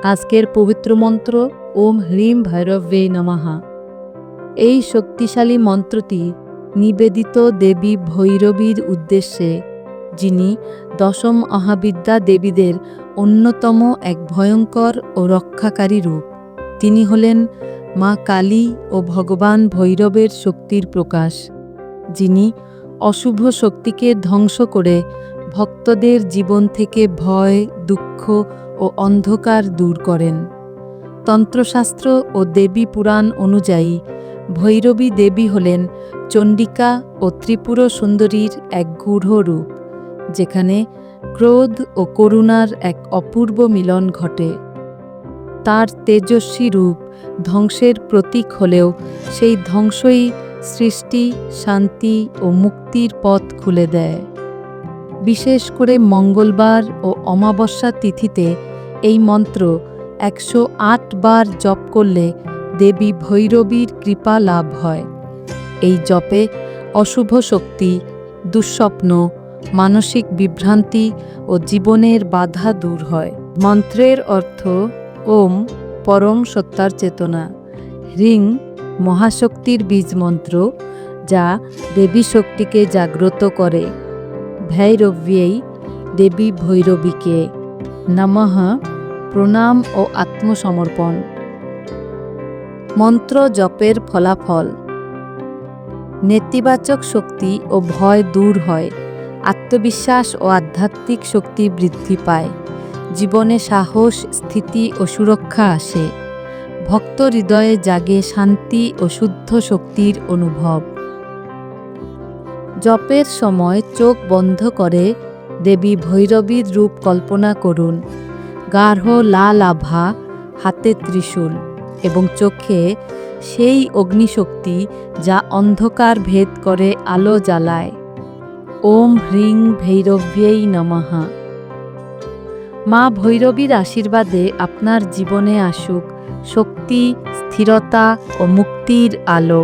আজকের পবিত্র মন্ত্র ওম হ্রিম ভৈরব্যে নমঃ। এই শক্তিশালী মন্ত্রটি নিবেদিত দেবী ভৈরবীর উদ্দেশ্যে, যিনি দশম অহাবিদ্যা দেবীদের অন্যতম এক ভয়ঙ্কর ও রক্ষাকারী রূপ। তিনি হলেন মা কালী ও ভগবান ভৈরবের শক্তির প্রকাশ, যিনি অশুভ শক্তিকে ধ্বংস করে ভক্তদের জীবন থেকে ভয়, দুঃখ ও অন্ধকার দূর করেন। তন্ত্রশাস্ত্র ও দেবী পুরাণ অনুযায়ী ভৈরবী দেবী হলেন চণ্ডিকা ও ত্রিপুর সুন্দরীর এক গূঢ় রূপ, যেখানে ক্রোধ ও করুণার এক অপূর্ব মিলন ঘটে। তার তেজস্বী রূপ ধ্বংসের প্রতীক হলেও সেই ধ্বংসই সৃষ্টি, শান্তি ও মুক্তির পথ খুলে দেয়। বিশেষ করে মঙ্গলবার ও অমাবস্যা তিথিতে এই মন্ত্র 108 বার জপ করলে দেবী ভৈরবীর কৃপা লাভ হয়। এই জপে অশুভ শক্তি, দুঃস্বপ্ন, মানসিক বিভ্রান্তি ও জীবনের বাধা দূর হয়। মন্ত্রের অর্থ ওম পরম সত্তার চেতনা, হ্রিং মহাশক্তির বীজ মন্ত্র যা দেবী শক্তিকে জাগ্রত করে, ভৈরব্যেই দেবী ভৈরবীকে, নমঃ প্রণাম ও আত্মসমর্পণ। মন্ত্র জপের ফলাফল: নেতিবাচক শক্তি ও ভয় দূর হয়, আত্মবিশ্বাস ও আধ্যাত্মিক শক্তি বৃদ্ধি পায়, জীবনে সাহস, স্থিতি ও সুরক্ষা আসে, ভক্ত হৃদয়ে জাগে শান্তি ও শুদ্ধ শক্তির অনুভব। জপের সময় চোখ বন্ধ করে দেবী ভৈরবীর রূপ কল্পনা করুন। গাঢ় লাল আভা, হাতে ত্রিশূল এবং চোখে সেই অগ্নিশক্তি যা অন্ধকার ভেদ করে আলো জ্বালায়। ওম হ্রিং ভৈরব্যেই নমঃ। মা ভৈরবীর আশীর্বাদে আপনার জীবনে আসুক শক্তি, স্থিরতা ও মুক্তির আলো।